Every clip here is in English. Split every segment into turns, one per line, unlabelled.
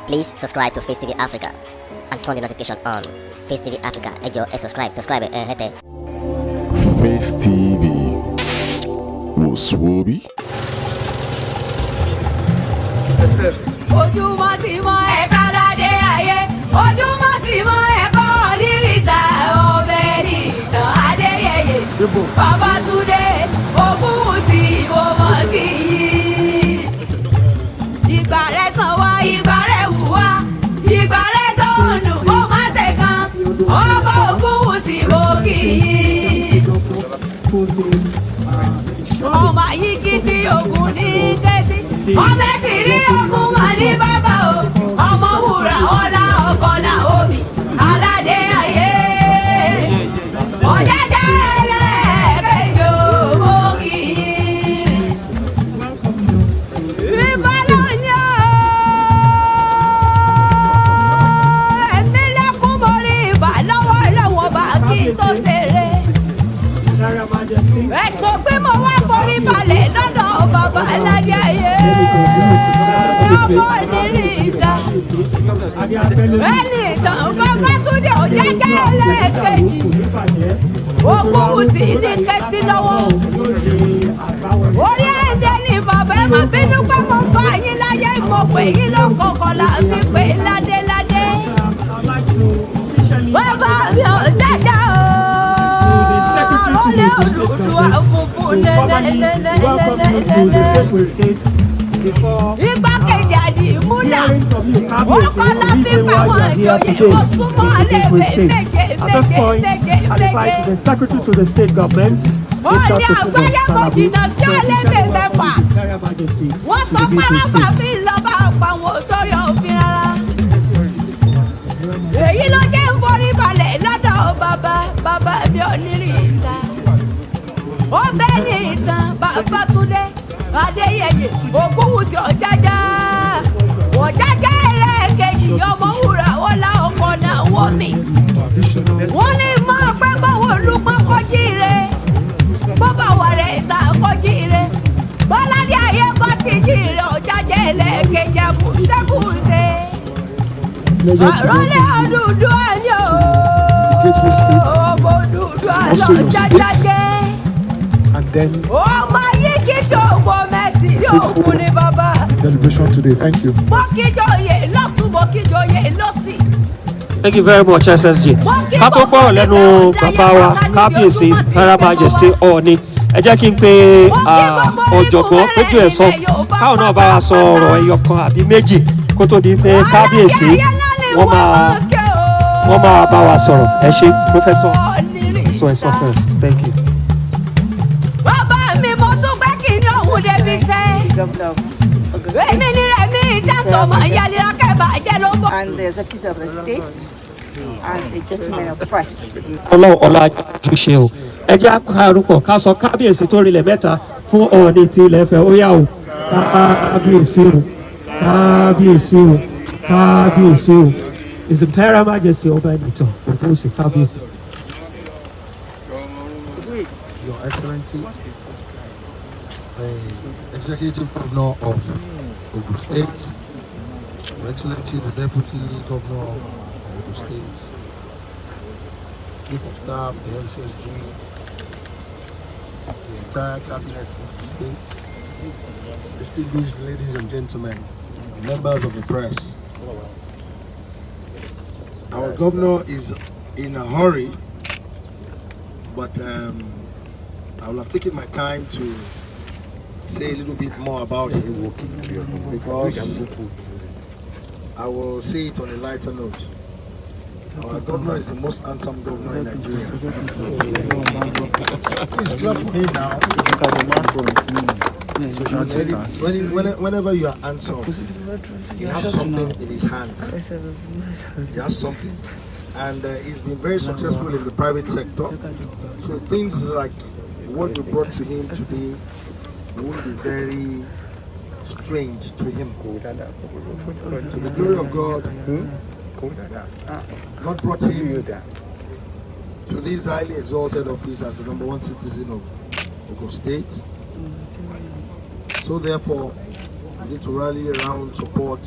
Please subscribe to Facetv Africa and turn the notification on. Facetv Africa, subscribe,
Facetv Muswobi.
Ojúmọ́ ti mọ́ ẹ̀ka ládé ayé, ojúmọ́ ti mọ́ ẹ̀kọ́ onírìsà ọbẹ̀ ní ìtàn Adéyẹyè. Babátúndé Ògúnwùsì mo mọ̀ kí yí. Ìgbà rẹ̀ sàn wá, ìgbà rẹ̀ wù wá, ìgbà rẹ̀ tó ń dùn kó má ṣe kan. Ọba Ògúnwùsì mo kí yí. Ọmọ yìí kí tí ogun ní kẹ́sí. Ọmọ ti rí ogun mà ní bàbá o. Ọmọ wúrà ọlá ọkọ Naomi. Aládé ayé. Ọ̀jájá ẹlẹ́ẹ̀kejì mo kì í. Ìbálòyìn ẹ̀mí lẹ́kún mo rí ìbà lọ́wọ́ bá kí n tó ṣeré. Ẹ sọ pé mo wá forí balẹ̀ lọ́dọ̀ bàbá aládé ayé. Ọmọ onírìsà. Ẹni ìtàn Babátúndé Òjájá ẹlẹ́ẹ̀kejì. Ògúnwùsì ní kẹ́sí lọ́wọ́. Orí ẹ̀dẹ̀ ni bàbá ẹ̀ máa bínú pé mo bá yín láyé ìmọ̀pé yín lọ́kọ̀ọ̀kan là ń fi pé ládéládé. Bàbá mi Òjájá o. Igbákejì àdìmúlà ó kọ́ lábí pàwọn ìjòyè ó súnmọ́ lẹ́gbẹ̀ẹ́ méje.
The secretary to the state government.
Ó ní àgbáyé mo jìnnà sí ọlẹ́gbẹ̀ẹ́ mẹ́fà. Wọ́n sọ pálábà mi lọ́ba àpàwọn torí òfin rárá. Èyí ló jẹ́ ń forí balẹ̀ lọ́dọ̀ bàbá mi onírìsà. Ó bẹ́ ní ìtàn Babátúndé Adéyẹyè Ògúnwùsì Òjájá. Òjájá ẹlẹ́ẹ̀kejì ọmọ wúrà ọlá ọkọ Naomi. Wọ́n ní mọ́ pé báwo olùpọ̀ kọjí rẹ̀, bó bá wà rẹ̀ ìsà kọjí rẹ̀. Bọ́ládé ayé bá ti jí rẹ̀ Òjájá ẹlẹ́ẹ̀kejì àbùsẹ́bùsẹ́. Àròlé òdùdú àní o. Ọmọ òdùdú àlọ́ jájájẹ́.
And then
Ọmọ yìí kì í tí ògbó mẹ́tì ní òkun ní bàbá.
celebration today. Thank you.
Mo kíjòyè lọ́tún, mo kíjòyè lọ́sì.
Thank you very much, SSG. Ká tó gbọ́rọ̀ lẹ́nu bàbá wa kábíyèsí Royal Majesty Ọọ̀ni. Ẹ jẹ́ kí n pe ọ̀jọ̀gbọ́n Péjú Ẹ̀sán káwọn náà bá wa sọ ọ̀rọ̀ ẹyọ kan àbí méjì kó tó di pé kábíyèsí wọ́n máa bá wa sọ̀rọ̀. Ẹ ṣé Professor Ẹ̀sán first. Thank you.
Bàbá mi mo tún gbé kí ní òun débi sẹ́. Èmi ni Rẹ̀mí ìjàntọ̀ mọ̀ ìyálira kẹ́bà jẹ́ ló bọ̀.
And the executive of the state and the gentlemen of press.
Ọlọ́run ọlá àjùṣe o. Ẹ jẹ́ àkàrúpọ̀ ká sọ kábíyèsí tó rinlẹ̀ mẹ́ta fún Ọọ̀ni ti ilẹ̀ Ifẹ̀. Ó yá o. Kábíyèsí o. Kábíyèsí o. Kábíyèsí o. His Imperial Majesty Oba Adeyeye Ogunwusi kábíyèsí.
Your Excellency, the Executive Governor of Ogun State, Your Excellency, the Deputy Governor of Ogun State, Chief of Staff, the MCSG, the entire Cabinet of the State, distinguished ladies and gentlemen, and members of the press. Our Governor is in a hurry, but I will have taken my time to say a little bit more about him because I will say it on a lighter note. Our governor is the most handsome governor in Nigeria. Please clap for him now. Whenever you are handsome, he has something in his hand. He has something. And he's been very successful in the private sector. So things like what we brought to him today won't be very strange to him. To the glory of God, God brought him to this highly exalted office as the #1 citizen of Ogun State. So therefore, we need to rally around support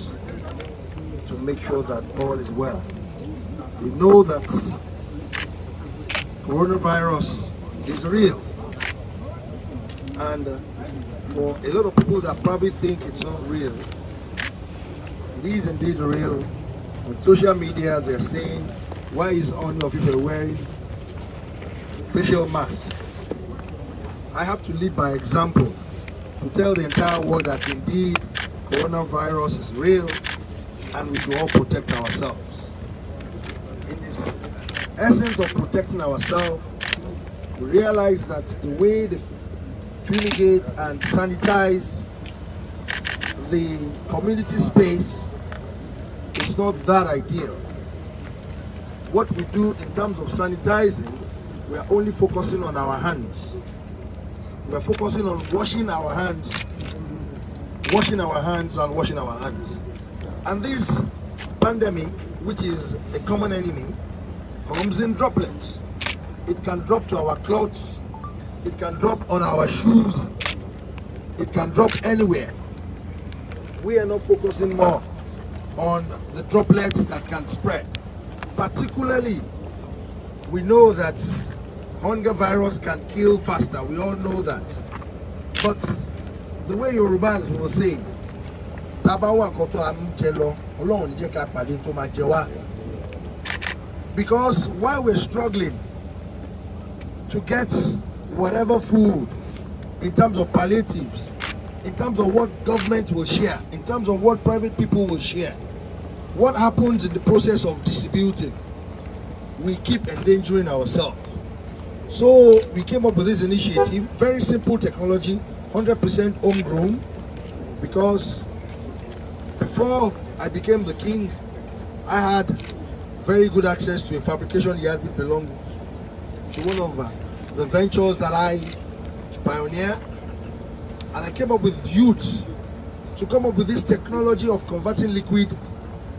to make sure that all is well. We know that coronavirus is real, and for a lot of people that probably think it's not real, it is indeed real. On social media, they're saying, why is only of people wearing facial masks? I have to lead by example to tell the entire world that indeed coronavirus is real and we should all protect ourselves. In this essence of protecting ourselves, we realize that the way they fumigate and sanitize the community space is not that ideal. What we do in terms of sanitizing, we are only focusing on our hands. We are focusing on washing our hands, washing our hands and washing our hands. And this pandemic, which is a common enemy, comes in droplets. It can drop to our clothes, it can drop on our shoes, it can drop anywhere. We are not focusing more on the droplets that can spread. Particularly, we know that hunger virus can kill faster. We all know that. But the way Yorubas will say, because while we're struggling to get whatever food in terms of palliatives, in terms of what government will share, in terms of what private people will share, what happens in the process of distributing, we keep endangering ourselves. So we came up with this initiative, very simple technology, 100% homegrown, because before I became the king, I had very good access to a fabrication yard which belonged to one of the ventures that I pioneered, and I came up with youths to come up with this technology of converting liquid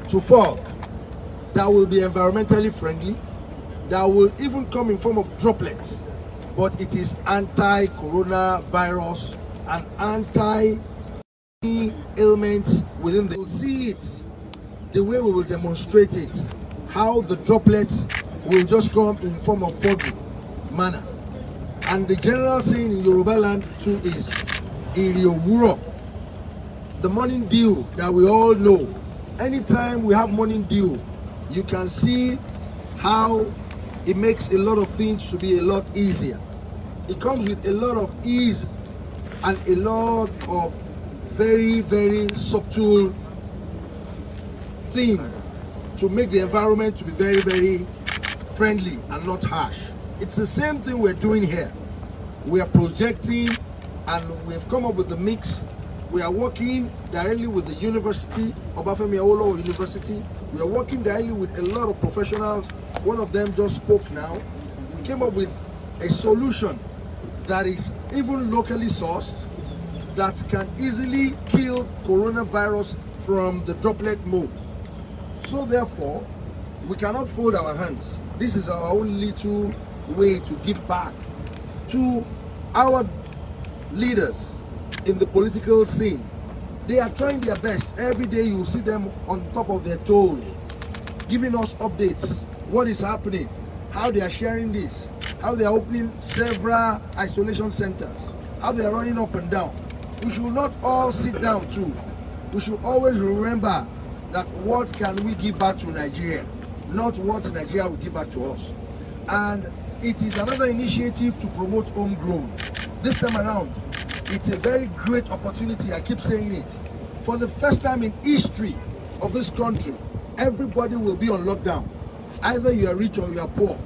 to fog that will be environmentally friendly, that will even come in form of droplets, but it is anti-coronavirus and anti-ailment within the... You'll see it, the way we will demonstrate it, how the droplets will just come in form of foggy manner. And the general saying in Yoruba land too is, Iri Owuro, the morning dew that we all know. Anytime we have morning dew, you can see how it makes a lot of things to be a lot easier. It comes with a lot of ease and a lot of very, very subtle thing to make the environment to be very, very friendly and not harsh. It's the same thing we're doing here. We are projecting and we've come up with the mix. We are working directly with the university, Obafemi Awolowo University. We are working directly with a lot of professionals. One of them just spoke now. We came up with a solution that is even locally sourced, that can easily kill coronavirus from the droplet mode. So therefore, we cannot fold our hands. This is our own little way to give back to our leaders in the political scene. They are trying their best. Every day you will see them on top of their toes, giving us updates, what is happening, how they are sharing this, how they are opening several isolation centers, how they are running up and down. We should not all sit down too. We should always remember that what can we give back to Nigeria, not what Nigeria will give back to us. And it is another initiative to promote homegrown. This time around, it's a very great opportunity, I keep saying it. For the first time in history of this country, everybody will be on lockdown. Either you are rich or you are poor,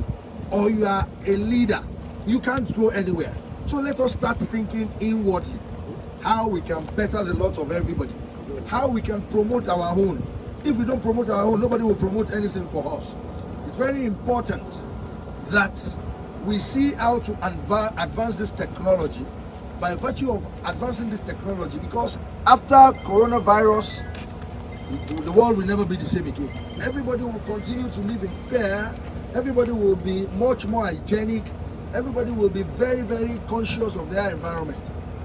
or you are a leader. You can't go anywhere. So let us start thinking inwardly, how we can better the lot of everybody, how we can promote our own. If we don't promote our own, nobody will promote anything for us. It's very important that we see how to advance this technology by virtue of advancing this technology, because after coronavirus, the world will never be the same again. Everybody will continue to live in fear. Everybody will be much more hygienic. Everybody will be very, very conscious of their environment.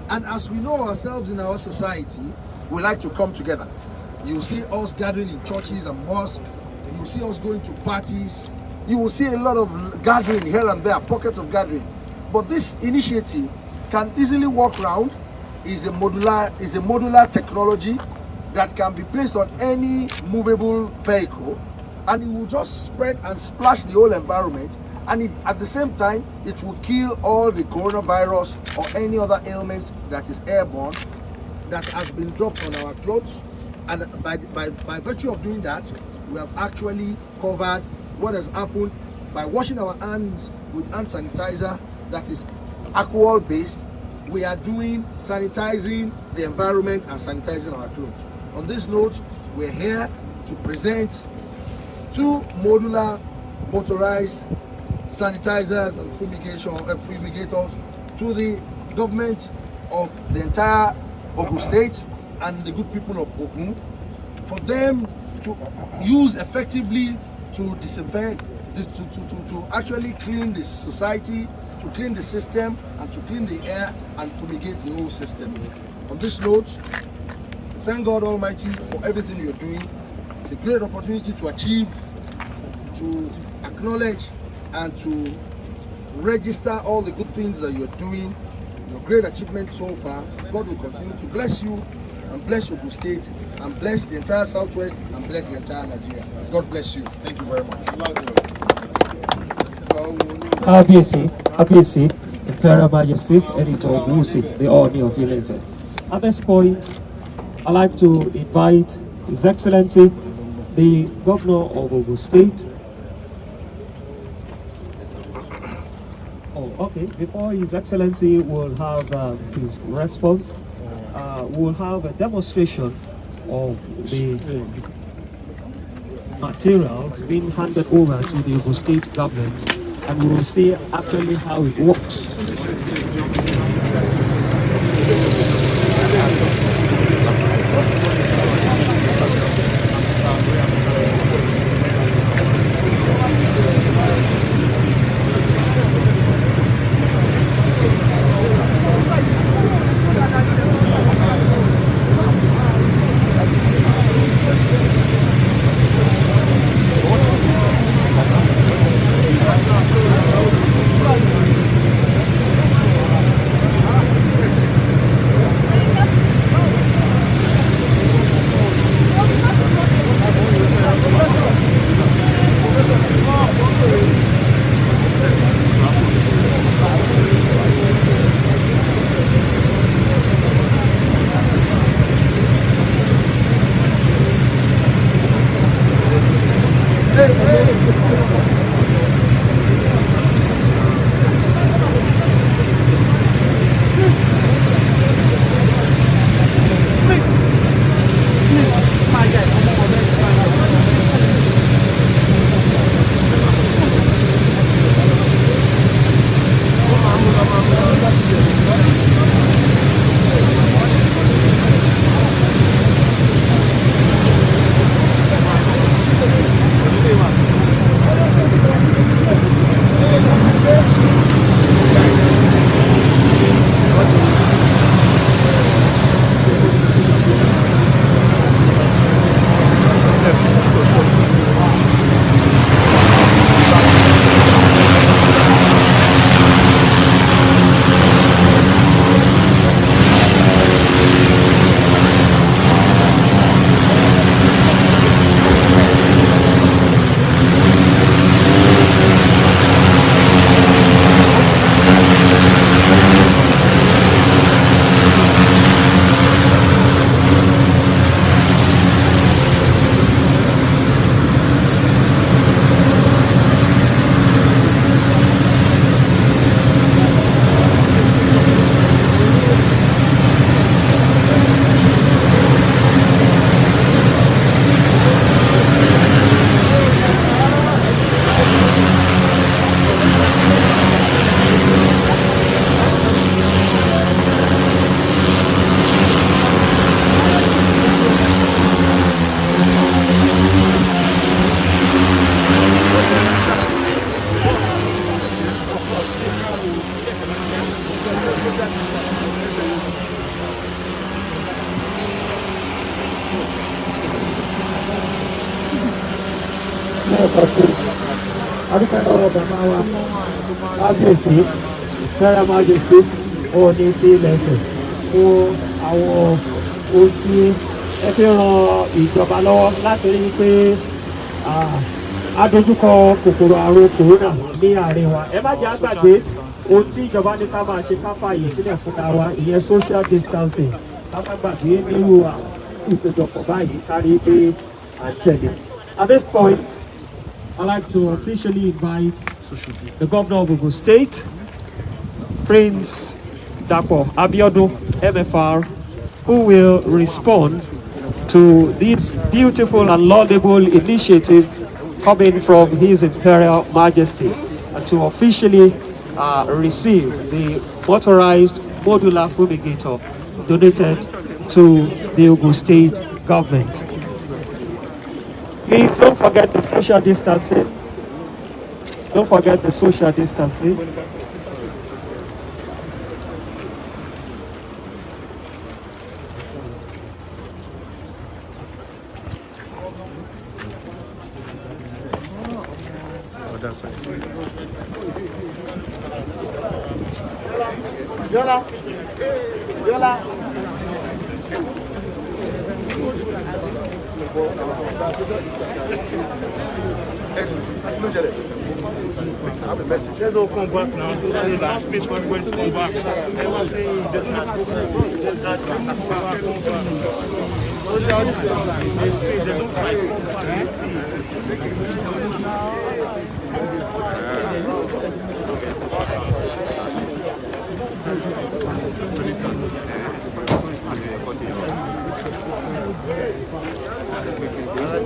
And as we know ourselves in our society, we like to come together. You will see us gathering in churches and mosques. You will see us going to parties. You will see a lot of gathering here and there, pockets of gathering. But this initiative can easily walk around. Is a modular technology that can be placed on any movable vehicle, and it will just spread and splash the whole environment, and at the same time it will kill all the coronavirus or any other ailment that is airborne that has been dropped on our clothes. And by virtue of doing that, we have actually covered what has happened by washing our hands with hand sanitizer that is alcohol based. We are doing sanitizing the environment and sanitizing our clothes. On this note, we're here to present 2 modular motorized sanitizers and fumigators to the government of the entire Ogun State and the good people of Ogun, for them to use effectively to disinfect, to actually clean the society, to clean the system, and to clean the air and fumigate the whole system. On this note, thank God Almighty for everything you're doing. It's a great opportunity to achieve, to acknowledge, and to register all the good things that you're doing, your great achievement so far. God will continue to bless you and bless Ogun State and bless the entire Southwest and bless the entire Nigeria. God bless you. Thank you very much.
Abisi, Imperial Majesty, Editor Ogunwusi, the Oni of Ilefe. At this point, I'd like to invite His Excellency, the Governor of Ogun State. Oh, okay. Before His Excellency will have his response, we'll have a demonstration of the materials being handed over to the Ogun State government, and we will see actually how it works. lẹ́ẹ̀kan sí adúpẹ́ lọ́wọ́ bàbá wa kábíyèsí Imperial Majesty Ọọ̀ni ti Ilẹ̀-Ifẹ̀ fún àwọn ohun tí ẹ fi ran ìjọba lọ́wọ́ láti rí i pé adójúkọ kòkòrò àrùn kòrónà ní àárín wa. Ẹ má jẹ́ àgbàgbé ohun tí ìjọba ní ká máa ṣe ká fààyè sílẹ̀ fúnra wa, ìyẹn social distancing. Ká má gbàgbé nínú ìpéjọpọ̀ báyìí kárí pé à ń tẹ̀lé. At this point, I'd like to officially invite the Governor of Ogun State, Prince Dapo Abiodun, MFR, who will respond to this beautiful and laudable initiative coming from His Imperial Majesty, and to officially receive the motorized modular fumigator donated to the Ogun State government. Please don't forget the social distancing. Don't forget the social distancing.
Yola. I have a message. Let's all come back now. So there's no space for everybody to come back. Everyone's saying there's no space. There's no fight.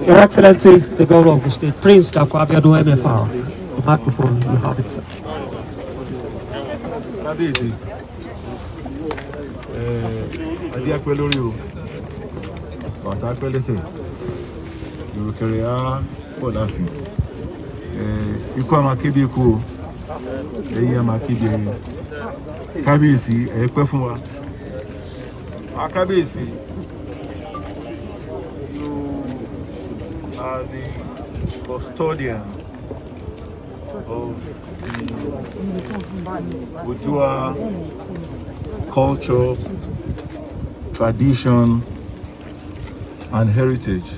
Your Excellency, the Governor of the State, Prince Dapo Abiodun, MFR. The microphone, you have it, sir.
Kábíyèsí, adé apẹ́ lórí o, bàtà apẹ́ lẹ́sẹ̀, ìrùkẹ̀rẹ̀ á pọ̀ láàfin. Ikú àmà kéde ikú o, ẹ̀yìn àmà kéde ẹ̀yìn. Kábíyèsí, ẹ pẹ́ fún wa. Kábíyèsí, you are the custodian of the Ojua culture, tradition, and heritage.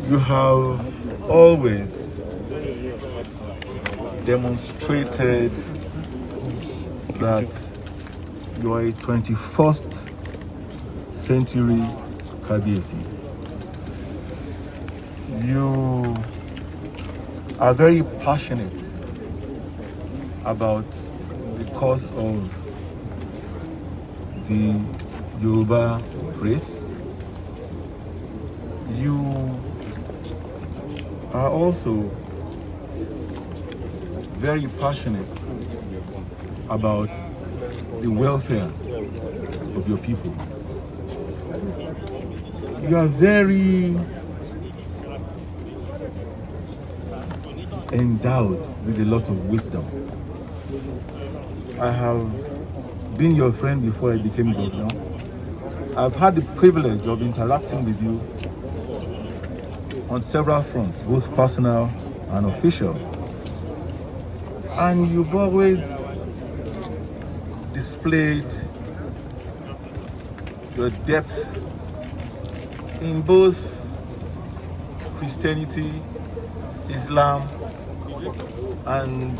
You have always demonstrated that you are a 21st century Kábíyèsí. You are very passionate about the cause of the Yoruba race. You are also very passionate about the welfare of your people. You are very endowed with a lot of wisdom. I have been your friend before I became governor. I've had the privilege of interacting with you on several fronts, both personal and official. And you've always displayed your depth in both Christianity, Islam, and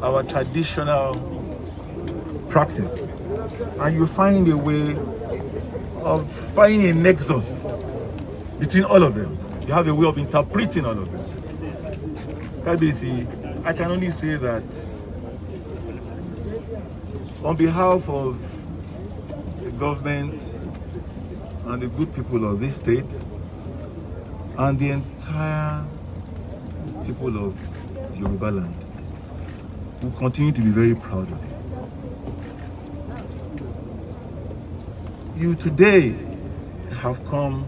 our traditional practice. And you find a way of finding a nexus between all of them. You have a way of interpreting all of them. Kábíyèsí, I can only say that on behalf of the government and the good people of this state and the entire people of Yoruba land, we continue to be very proud of you. You today have come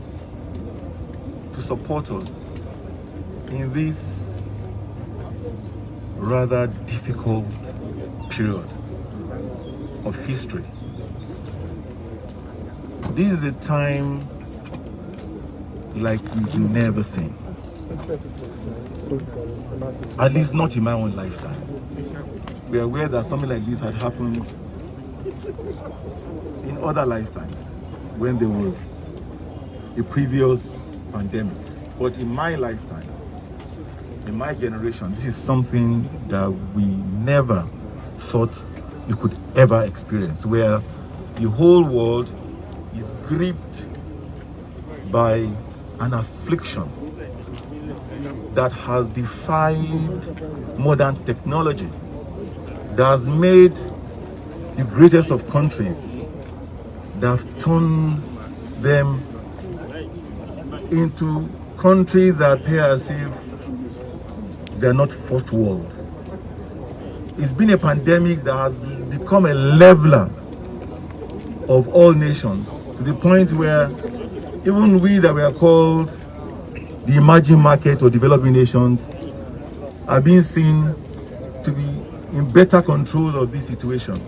to support us in this rather difficult period of history. This is a time like we've never seen. At least not in my own lifetime. We are aware that something like this had happened in other lifetimes when there was a previous pandemic. But in my lifetime, in my generation, this is something that we never thought we could ever experience, where the whole world is gripped by an affliction that has defied modern technology, that has made the greatest of countries, that have turned them into countries that appear as if they are not first world. It's been a pandemic that has become a leveler of all nations, to the point where even we that were called the emerging market or developing nations are being seen to be in better control of this situation.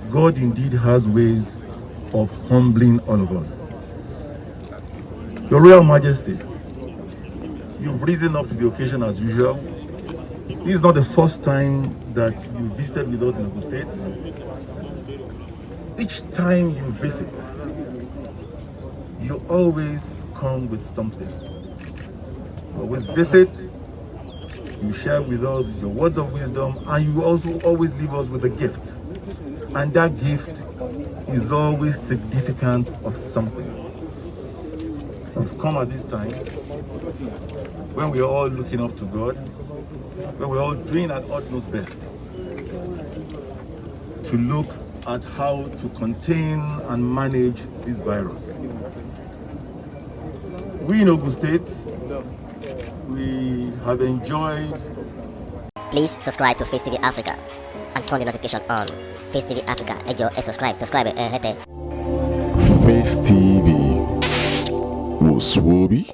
God indeed has ways of humbling all of us. Your Royal Majesty, you've risen up to the occasion as usual. This is not the first time that you visited with us in Ogun State. Each time you visit, you always come with something. You always visit, you share with us your words of wisdom, and you also always leave us with a gift. And that gift is always significant of something. We've come at this time when we are all looking up to God, when we're all doing our utmost best to look at how to contain and manage this virus. We in Ogun State, we have enjoyed.
Please subscribe to Face TV Africa and turn the notification on. Face TV Africa, subscribe, hete.
Face TV. Muswobi.